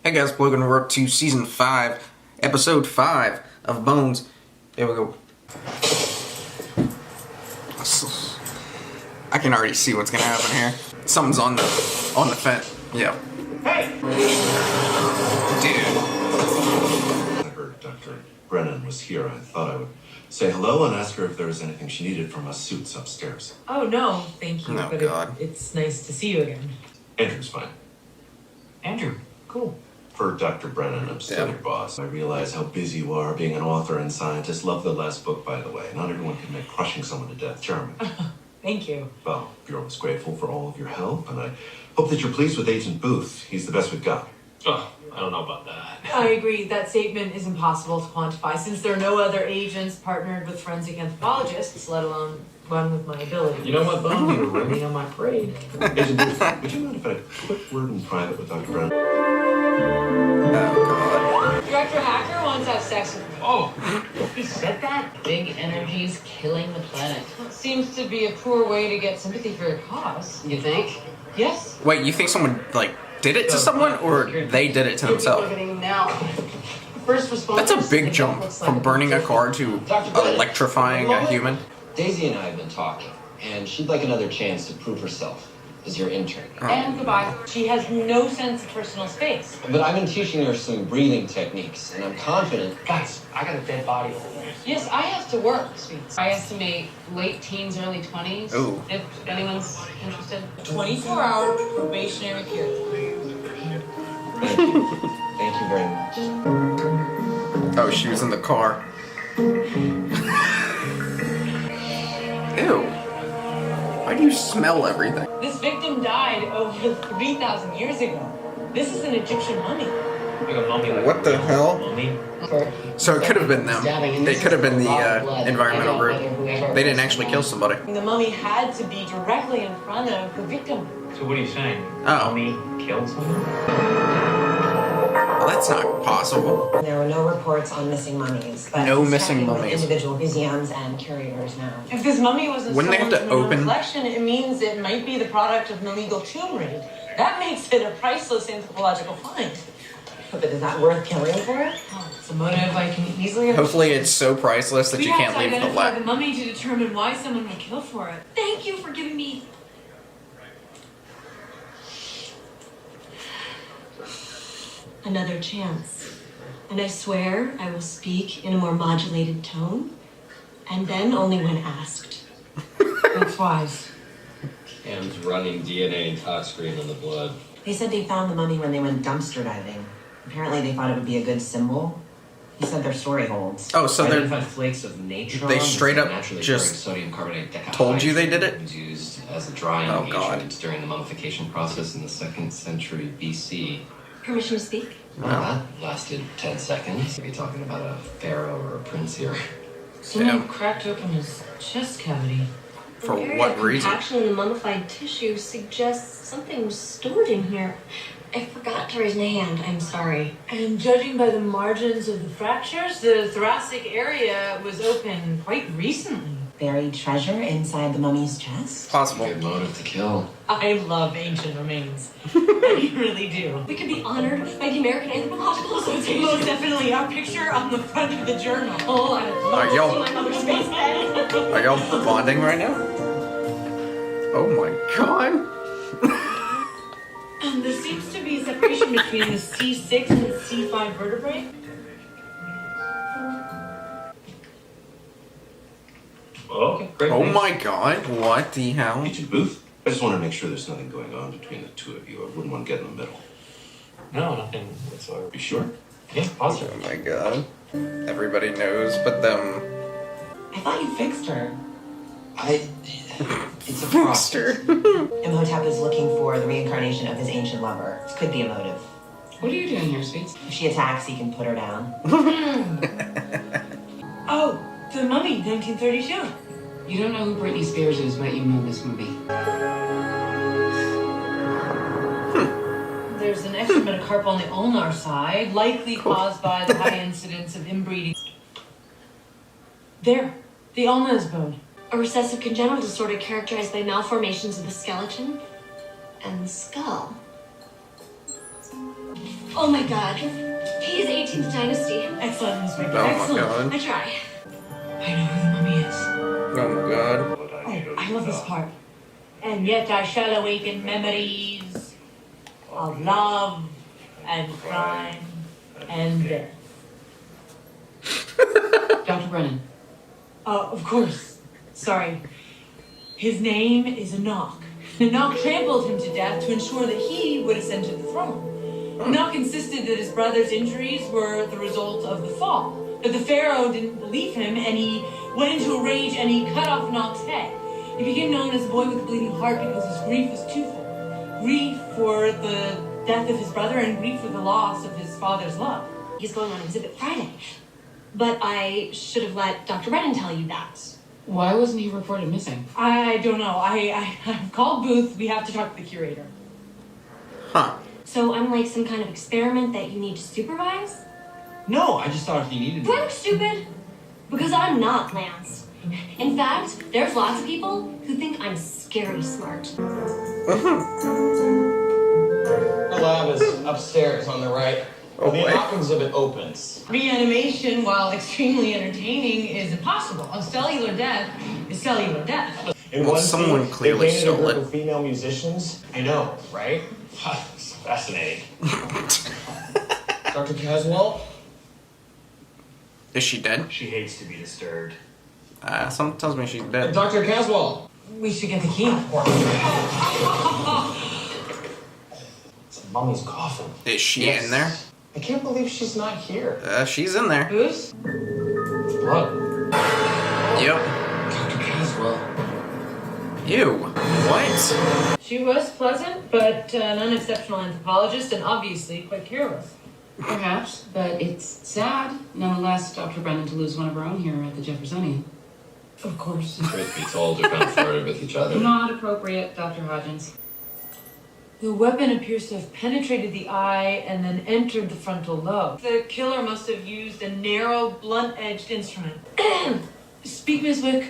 Hey guys, Logan, we're up to Season 5, Episode 5 of Bones. There we go. I can already see what's gonna happen here. Something's on the fence. Yeah. Hey! Dude. I heard Dr. Brennan was here. I thought I would say hello and ask her if there was anything she needed from us suits upstairs. Oh, no, thank you. Oh, but God. It's nice to see you again. Andrew's fine. Andrew, cool. For Dr. Brennan, I'm still your boss. I realize how busy you are being an author and scientist. Love the last book, by the way. Not everyone can make crushing someone to death charming. Thank you. Well, Bureau is grateful for all of your help, and I hope that you're pleased with Agent Booth. He's the best we've got. Oh, I don't know about that. I agree. That statement is impossible to quantify since there are no other agents partnered with forensic anthropologists, let alone one with my ability. You know what, Bones? You're raining on my parade. Agent Booth, would you mind if I had a quick word in private with Dr. Brennan? Director Hacker wants to have sex with me. Oh, He said that? Big energy's killing the planet. That seems to be a poor way to get sympathy for your cause. You think? Yes. Wait, you think someone, did it to someone, or they did it to themselves? Look at him now. First responders. That's a big jump from burning a car to electrifying a human. Daisy and I have been talking, and she'd like another chance to prove herself as your intern. And goodbye. She has no sense of personal space. But I've been teaching her some breathing techniques, and I'm confident. guys, I got a dead body over there. Yes, I have to work, sweets. I estimate late teens, early 20s. Ooh. If anyone's interested. 24-hour probationary period. Thank you. Thank you very much. Oh, she was in the car. Ew. Why do you smell everything? This victim died over 3,000 years ago. This is an Egyptian mummy. Like a mummy. Like What the hell? Mummy. So it could have been them. They could have been the environmental group. They didn't actually kill somebody. The mummy had to be directly in front of the victim. So what are you saying? Oh. Mummy killed someone? Well, that's not possible. There were no reports on missing mummies, but No he's missing checking with mummies. individual museums and curators now. If this mummy wasn't Wouldn't they have to stolen from a open- collection, it means it might be the product of an illegal tomb raid. That makes it a priceless anthropological find. But is that worth killing for it? Oh, it's a motive I can easily understand. Hopefully it's so priceless that We you have can't to leave the identify the lab. mummy to determine why someone would kill for it. Thank you for giving me another chance. And I swear I will speak in a more modulated tone, and then only when asked. That's wise. Cam's running DNA and tox screen on the blood. They said they found the mummy when they went dumpster diving. Apparently they thought it would be a good symbol. He said their story holds. Oh, so they're Identified flakes of natron. they straight up naturally just occurring sodium carbonate decahydride. told you they did it? Was used as a drying Oh, God. agent during the mummification process in the 2nd century BC. Permission to speak? Well, that lasted 10 seconds. We're talking about a pharaoh or a prince here. Someone cracked open his chest cavity. For The area what of reason? compaction in the mummified tissue suggests something was stored in here. I forgot to raise my hand. I'm sorry. And judging by the margins of the fractures, the thoracic area was open quite recently. Buried treasure inside the mummy's chest? Possible. Good motive to kill. I love ancient remains. I really do. We could be honored by the American Anthropological Association. Most definitely our picture on the front of the journal. Oh, I Are y'all My mother's face head. are y'all bonding right now? Oh my god. And there seems to be a separation between the C6 and C5 vertebrae. Oh, okay, great. Oh thanks. my god. What the hell? Agent Booth? I just want to make sure there's nothing going on between the two of you. I wouldn't want to get in the middle. No, nothing whatsoever. Be sure? Yeah, positive. Oh my god. Everybody knows but them. I thought you fixed her. It's a process. Imhotep is looking for the reincarnation of his ancient lover. This could be a motive. What are you doing here, sweets? If she attacks, he can put her down. Oh, the Mummy, 1932. You don't know who Britney Spears is, but you know this movie. There's an extra metacarp on the ulnar side, likely caused by the high incidence of inbreeding. There, the ulna is bowed. A recessive congenital disorder characterized by malformations of the skeleton and the skull. Oh my god. He is 18th Dynasty. Excellent, Inspector. Oh my Excellent. god. I try. I know who the mummy is. Oh my god. Oh, I love this part. And yet I shall awaken memories of love and crime and death. Dr. Brennan. Of course. Sorry. His name is Enoch. Enoch trampled him to death to ensure that he would ascend to the throne. Enoch insisted that his brother's injuries were the result of the fall. But the Pharaoh didn't believe him, and he went into a rage and he cut off Enoch's head. He became known as the boy with the bleeding heart because his grief was twofold. Grief for the death of his brother and grief for the loss of his father's love. He's going on exhibit Friday. But I should have let Dr. Brennan tell you that. Why wasn't he reported missing? I don't know. I've called Booth. We have to talk to the curator. Huh. So I'm like some kind of experiment that you need to supervise? No, I just thought if you needed Do I look stupid? Because I'm not, Lance. In fact, there's lots of people who think I'm scary smart. The lab is upstairs on the right. Oh, the boy. Enoch exhibit opens. Reanimation, while extremely entertaining, is impossible. A cellular death is cellular death. In Well, one someone scene, clearly they painted stole a group it. of female musicians. I know, right? It's fascinating. Dr. Caswell? Is she dead? She hates to be disturbed. Something tells me she's dead. Dr. Caswell! We should get the key. It's a mummy's coffin. Is she Yes. in there? I can't believe she's not here. She's in there. Who's? Blood. Yep. Dr. Caswell. Ew. What? She was pleasant, but an unexceptional anthropologist and obviously quite careless. Perhaps, but it's sad, nonetheless, Dr. Brennan to lose one of her own here at the Jeffersonian. Of course. Truth be told, they're kind of flirted with each other. Not appropriate, Dr. Hodgins. The weapon appears to have penetrated the eye and then entered the frontal lobe. The killer must have used a narrow, blunt-edged instrument. Speak, Miss Wick.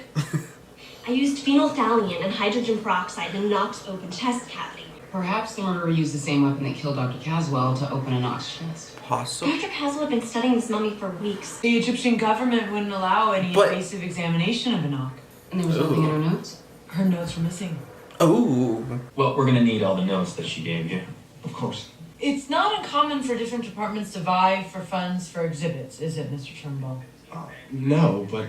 I used phenolphthalein and hydrogen peroxide in Knox open chest cavity. Perhaps the murderer used the same weapon that killed Dr. Caswell to open a Knox chest. Possible. Dr. Caswell had been studying this mummy for weeks. The Egyptian government wouldn't allow any But- invasive examination of Enoch. And there was nothing in her notes? Her notes were missing. Ooh. Well, we're gonna need all the notes that she gave you. Of course. It's not uncommon for different departments to vie for funds for exhibits, is it, Mr. Turnbull? No, but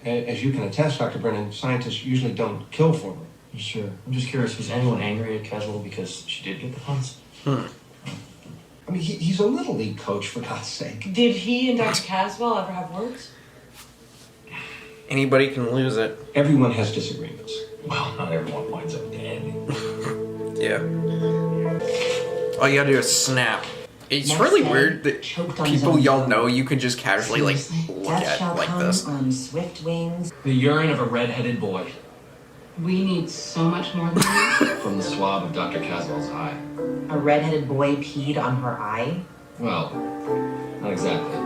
as you can attest, Dr. Brennan, scientists usually don't kill for them. Sure. I'm just curious, was anyone angry at Caswell because she did get the funds? I mean, he's a little league coach, for God's sake. Did he and Dr. Caswell ever have words? Anybody can lose it. Everyone has disagreements. Well, not everyone winds up dead. Yeah. All you gotta do is snap. It's really weird that Choked on his people own y'all blood. know you can just casually like Seriously? look Death at shall like come this. on swift wings. The urine of a red-headed boy. We need so much more than that. From the swab of Dr. Caswell's eye. A red-headed boy peed on her eye. Well, not exactly.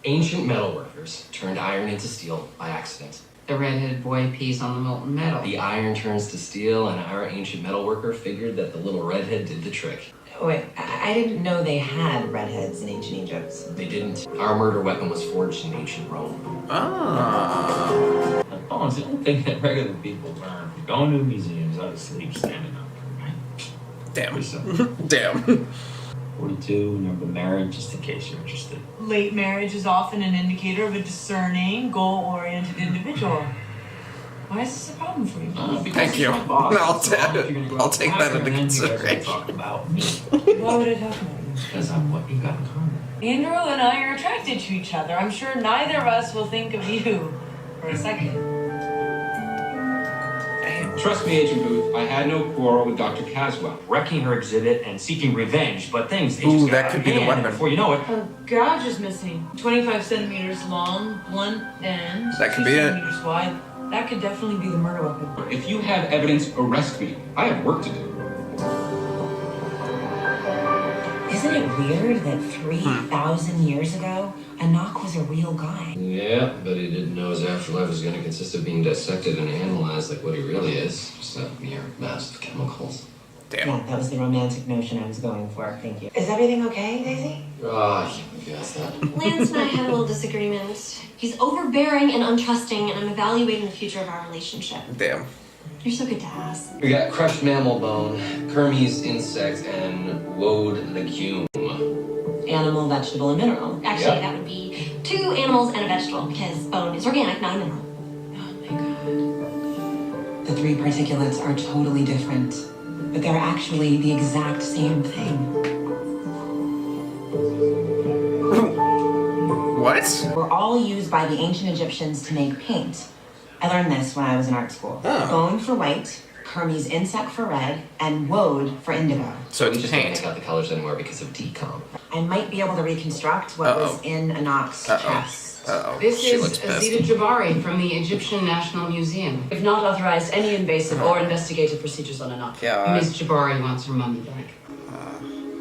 Ancient metalworkers turned iron into steel by accident. The redheaded boy pees on the molten metal. The iron turns to steel, and our ancient metalworker figured that the little redhead did the trick. Wait, I didn't know they had redheads in ancient Egypt. They didn't. Our murder weapon was forged in ancient Rome. Ah. Bones, the only thing that regular people learn from going to museums out of sleep standing up, right? Damn. Pretty simple. Damn. 42, number married, just in case you're interested. Late marriage is often an indicator of a discerning, goal-oriented individual. Why is this a problem for you? Because Thank he's you. my boss. I'll So ta- if you're gonna go I'll out take after, that into then you guys will consideration. talk about me. Why would I talk about you? Because I'm what you got in common. Andrew and I are attracted to each other. I'm sure neither of us will think of you for a second. Trust me, Agent Booth, I had no quarrel with Dr. Caswell. Wrecking her exhibit and seeking revenge, but things they Ooh, just that got out could of be the hand, weapon. and before you know it, A gouge is missing. 25 centimeters long, blunt end. That could 2 be it. centimeters wide. That could definitely be the murder weapon. If you have evidence, arrest me. I have work to do. Isn't it weird that 3,000 years ago, Enoch was a real guy? Yeah, but he didn't know his afterlife was going to consist of being dissected and analyzed like what he really is. Just a mere mass of chemicals. Damn. Yeah, that was the romantic notion I was going for. Thank you. Is everything okay, Daisy? Yes, that. Lance and I had a little disagreement. He's overbearing and untrusting, and I'm evaluating the future of our relationship. Damn. You're so good to ask. We got crushed mammal bone, Kermes insect, and woad legume. Animal, vegetable, and mineral. Actually, Yep. that would be 2 animals and a vegetable, because bone is organic, not a mineral. Oh my god. The 3 particulates are totally different, but they're actually the exact same thing. What? Were all used by the ancient Egyptians to make paint. I learned this when I was in art school. Oh. Bone for white, Kermes insect for red, and woad for indigo. So We it's just can't paint. make out the colors anymore because of decomp. I might be able to reconstruct what was in Anok's chest. Uh-oh. This She is looks pissed. Azita Jabari from the Egyptian National Museum. We've not authorized any invasive or investigative procedures on Anak. God. Ms. Jabari wants her mummy back.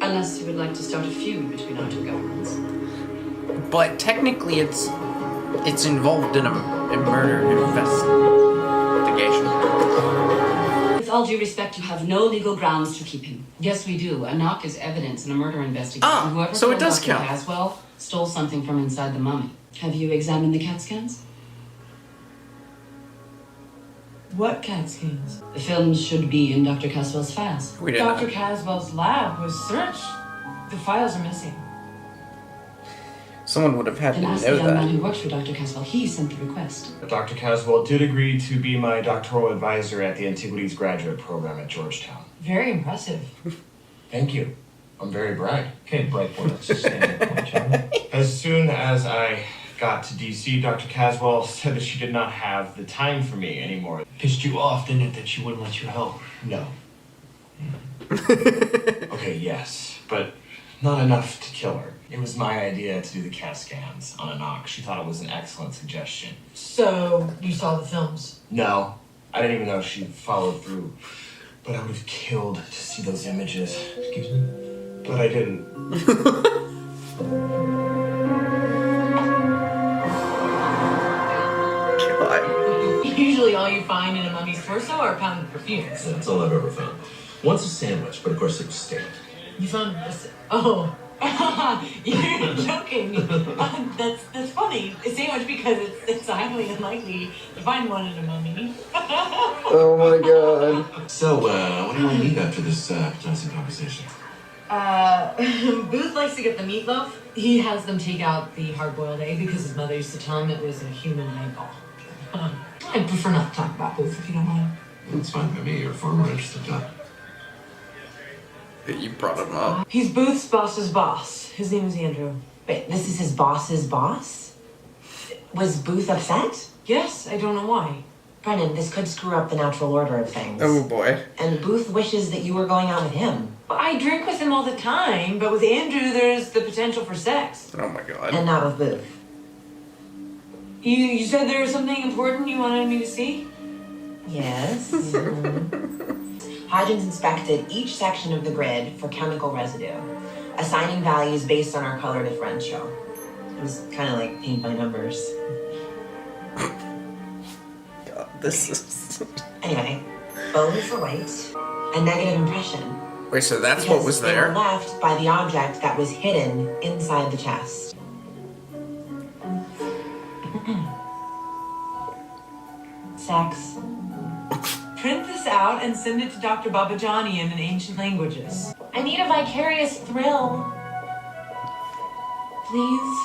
Unless you would like to start a feud between our 2 governments. But technically it's involved in a murder investigation. With all due respect, you have no legal grounds to keep him. Yes, we do. Anak is evidence in a murder investigation. Ah, Whoever so it killed does Dr. count. Caswell stole something from inside the mummy. Have you examined the CAT scans? What CAT scans? The films should be in Dr. Caswell's files. We didn't Dr. know. Caswell's lab was searched. The files are missing. Someone would have had to Then ask know the young man that. who worked for Dr. Caswell. He sent the request. Dr. Caswell did agree to be my doctoral advisor at the Antiquities Graduate Program at Georgetown. Very impressive. Thank you. I'm very bright. Okay, bright boy, that's a standing point, John. As soon as I got to DC, Dr. Caswell said that she did not have the time for me anymore. Pissed you off, didn't it, that she wouldn't let you help? No. Okay, yes, but not enough to kill her. It was my idea to do the CAT scans on Anak. She thought it was an excellent suggestion. So, you saw the films? No, I didn't even know she followed through. But I would have killed to see those images. Excuse me? But I didn't. God. Usually all you find in a mummy's torso are pounded perfumes. That's all I've ever found. Once a sandwich, but of course it was steak. You found this. Oh. You're joking. That's funny. A sandwich because it's highly unlikely to find one in a mummy. Oh my god. So, what do you want to eat after this appetizing conversation? Booth likes to get the meatloaf. He has them take out the hard-boiled egg because his mother used to tell him it was a human eyeball. I'd prefer not to talk about Booth if you don't mind. It's fine by me. You're far more interesting, Doc. You brought him up. He's Booth's boss's boss. His name is Andrew. Wait, this is his boss's boss? Was Booth upset? Yes, I don't know why. Brennan, this could screw up the natural order of things. Oh boy. And Booth wishes that you were going out with him. I drink with him all the time, but with Andrew, there's the potential for sex. Oh my god. And not with Booth. You said there was something important you wanted me to see? Yes. Hodgins inspected each section of the grid for chemical residue, assigning values based on our color differential. It was kind of like paint by numbers. God, this is... Anyway, bone for white, a negative impression. Wait, so that's because what was they there? were left by the object that was hidden inside the chest. Sex. Print this out and send it to Dr. Babajanian in ancient languages. I need a vicarious thrill. Please?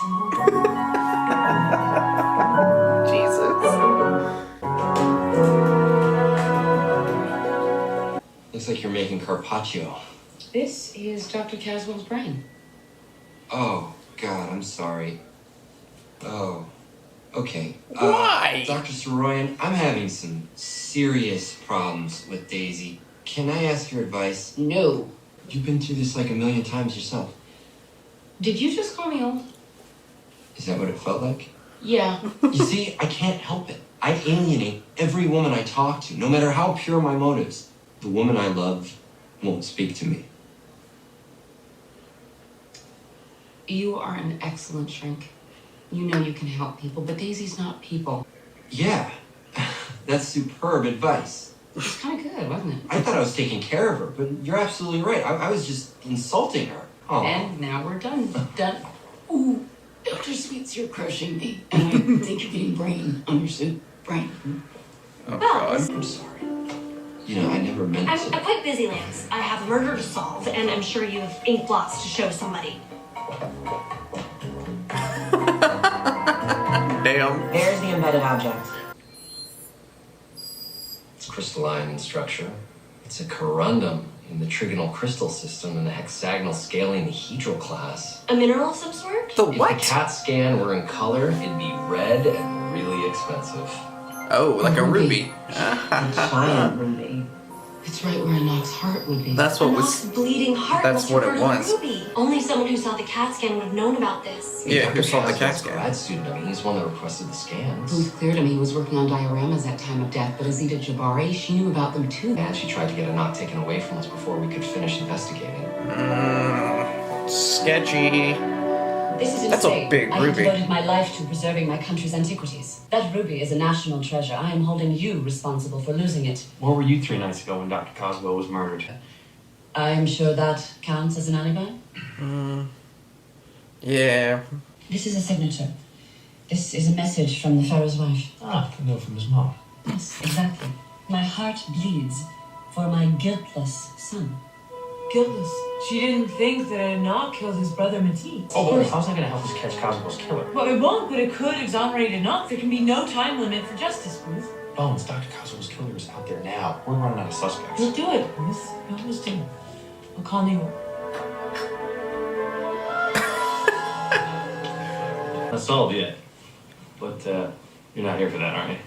Looks like you're making carpaccio. This is Dr. Caswell's brain. Oh, God, I'm sorry. Oh, okay. Why? Dr. Soroyan, I'm having some serious problems with Daisy. Can I ask your advice? No. You've been through this like a million times yourself. Did you just call me old? Is that what it felt like? Yeah. You see, I can't help it. I alienate every woman I talk to, no matter how pure my motives. The woman I love won't speak to me. You are an excellent shrink. You know you can help people, but Daisy's not people. Yeah, that's superb advice. was kind of good, wasn't it? I thought I was taking care of her, but you're absolutely right. I was just insulting her. Oh. And now we're done. Done. Ooh, Dr. Sweets, you're crushing me. And I think you're getting brain on your suit. Brain. Oh, God. I'm sorry. You know, I never meant I'm to. quite busy, Lance. I have a murder to solve, and I'm sure you have ink blots to show somebody. Damn. There's the embedded object. It's crystalline in structure. It's a corundum in the trigonal crystal system and the hexagonal scaling hedral class. A mineral of some sort? The If what? the CAT scan were in color, it'd be red and really expensive. Oh, like a ruby. Giant ruby. It's right where Enoch's heart would be. That's what Enoch's was. bleeding heart That's must what have it heard of was. a ruby. Only someone who saw the CAT scan would have known about this. Yeah, who saw the Caswell's CAT scan? grad student. I mean, he's one that requested the scans. Booth cleared him. He was working on dioramas at time of death, but Azita Jabari, she knew about them too. And she tried to get Enoch taken away from us before we could finish investigating. Sketchy. This is That's a insane. big I have ruby. devoted my life to preserving my country's antiquities. That ruby is a national treasure. I am holding you responsible for losing it. Where were you 3 nights ago when Dr. Coswell was murdered? I'm sure that counts as an alibi. Yeah. This is a signature. This is a message from the Pharaoh's wife. Ah, a note from his mom. Yes, exactly. My heart bleeds for my guiltless son. Guiltless. She didn't think that Enoch killed his brother Matisse. Oh, how's that going to help us catch Coswell's killer? Well, it won't, but it could exonerate Enoch. There can be no time limit for justice, Booth. Bones, Dr. Coswell's killer is out there now. We're running out of suspects. We'll do it, Booth. We always do. I'll call Nemo. Not solved yet. But you're not here for that, aren't you?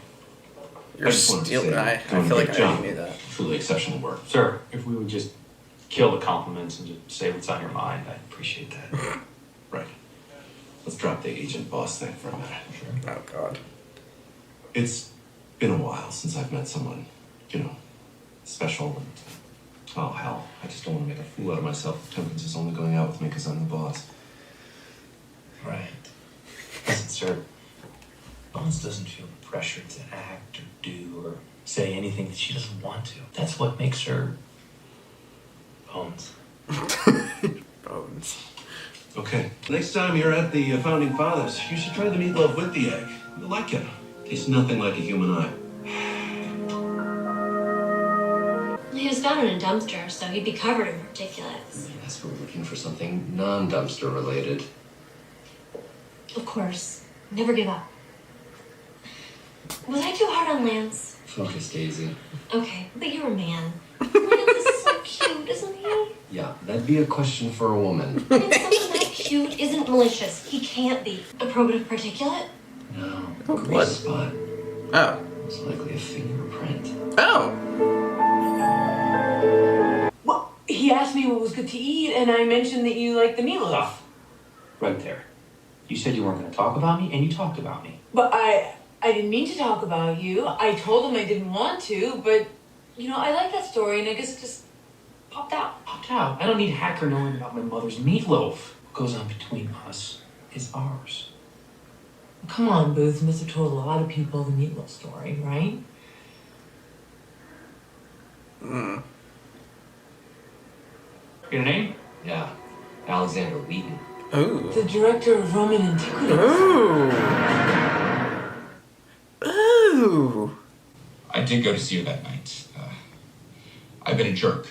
You're stealing. I feel like I already knew that. Truly exceptional work. Sir, if we would just kill the compliments and just say what's on your mind, I'd appreciate that. Right. Let's drop the agent boss thing for a minute. Oh, God. It's been a while since I've met someone, special and, oh, hell, I just don't want to make a fool out of myself if Tompkins is only going out with me because I'm the boss. Right. Listen, sir, Bones doesn't feel pressure to act or do or say anything that she doesn't want to. That's what makes her Bones. Bones. Okay. Next time you're at the Founding Fathers, you should try the meatloaf with the egg. You'll like it. Tastes nothing like a human eye. He was found in a dumpster, so he'd be covered in particulates. Yes, we're looking for something non-dumpster related. Of course. Never give up. Was I too hard on Lance? Focus, Daisy. Okay, but you're a man. Lance is so cute, isn't he? Yeah, that'd be a question for a woman. And someone that cute isn't malicious. He can't be. A probative particulate? No. What? Grease spot. Oh. It's likely a fingerprint. Oh. Well, he asked me what was good to eat, and I mentioned that you like the meatloaf. Stop. Right there. You said you weren't going to talk about me, and you talked about me. But I didn't mean to talk about you. I told him I didn't want to, but, I like that story, and I guess it just popped out. Popped out. I don't need Hacker knowing about my mother's meatloaf. What goes on between us is ours. Come on, Booth. You must have told a lot of people the meatloaf story, right? Your name? Yeah. Alexander Wheaton. Ooh. The director of Roman antiquities. Ooh. Ooh. I did go to see her that night. I've been a jerk.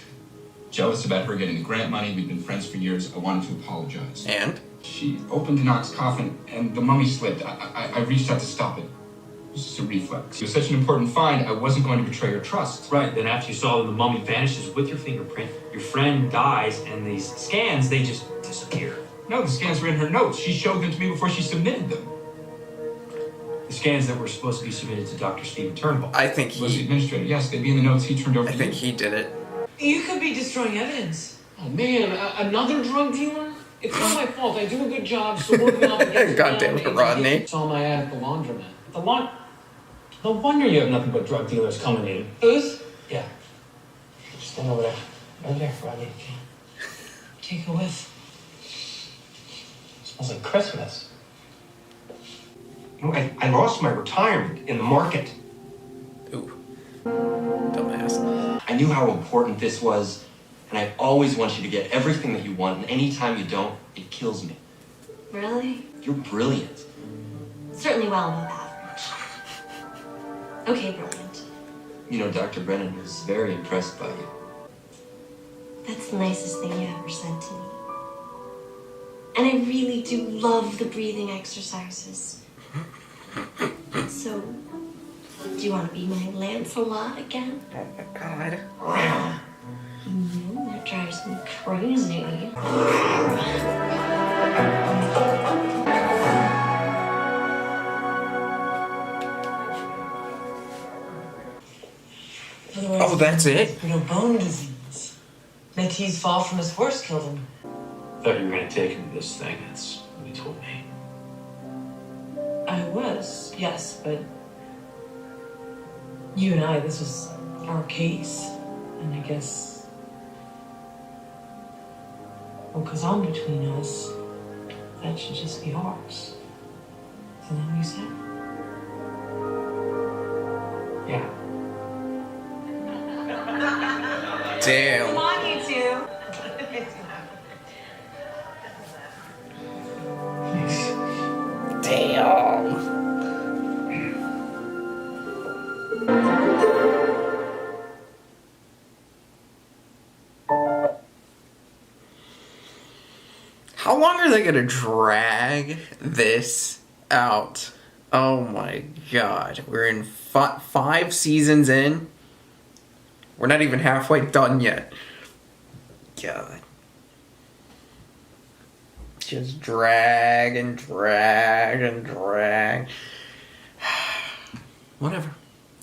Jealous about her getting the grant money. We've been friends for years. I wanted to apologize. And? She opened Enoch's coffin and the mummy slipped. I reached out to stop it. It was just a reflex. It was such an important find, I wasn't going to betray her trust. Right, then after you saw the mummy vanishes with your fingerprint, your friend dies, and these scans, they just disappear. No, the scans were in her notes. She showed them to me before she submitted them. The scans that were supposed to be submitted to Dr. Stephen Turnbull. I think Was the he... administrator? Yes, they'd be in the notes he turned over I to think you. he did it. You could be destroying evidence. Oh man, another drug dealer? It's not my fault. I do a good job working out against God damn it, Rodney. Saw my ad at the laundromat. No wonder you have nothing but drug dealers coming in. Booth? Yeah. Stand over there. Over there, Rodney. Take a whiff. Smells like Christmas. I lost my retirement in the market. Ooh. Dumbass. knew how important this was, and I always want you to get everything that you want, and anytime you don't, it kills me. Really? You're brilliant. Certainly well above average. Okay, brilliant. You know, Dr. Brennan was very impressed by you. That's the nicest thing you ever said to me. And I really do love the breathing exercises. So, do you want to be my Lancelot again? Oh my god. That drives me crazy. Oh, that's it? Bone disease. Métis' fall from his horse killed him. Thought you were gonna take him to this thing. That's what he told me. I was, yes, but you and I, this was our case. And I guess, well, because I'm between us, that should just be ours. Isn't that what you said? Yeah. Damn. Come on, you two. Damn. How long are they gonna drag this out? Oh my god. We're in 5 seasons in. We're not even halfway done yet. God. Just drag and drag and drag. Whatever.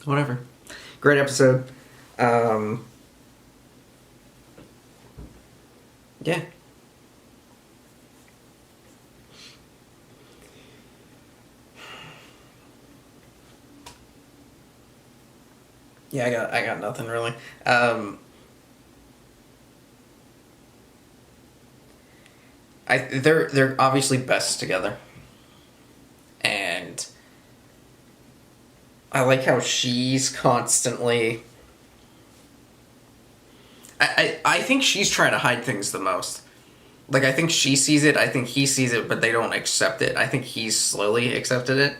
Whatever. Great episode. Yeah. Yeah, I got nothing really. They're obviously best together, and I like how she's constantly. I think she's trying to hide things the most. Like, I think she sees it, I think he sees it, but they don't accept it. I think he's slowly accepted it.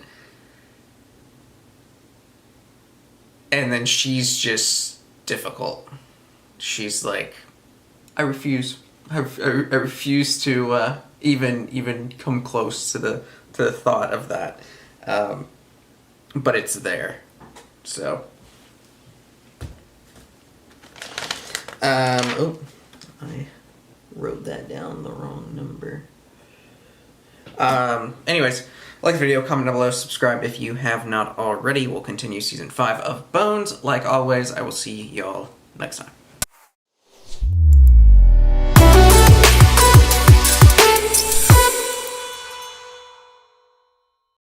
And then she's just difficult. She's like, I refuse. I refuse to even come close to the thought of that. But it's there. So. Oh, I wrote that down the wrong number. Anyways, like the video, comment down below, subscribe if you have not already. We'll continue season 5 of Bones. Like always, I will see y'all next time.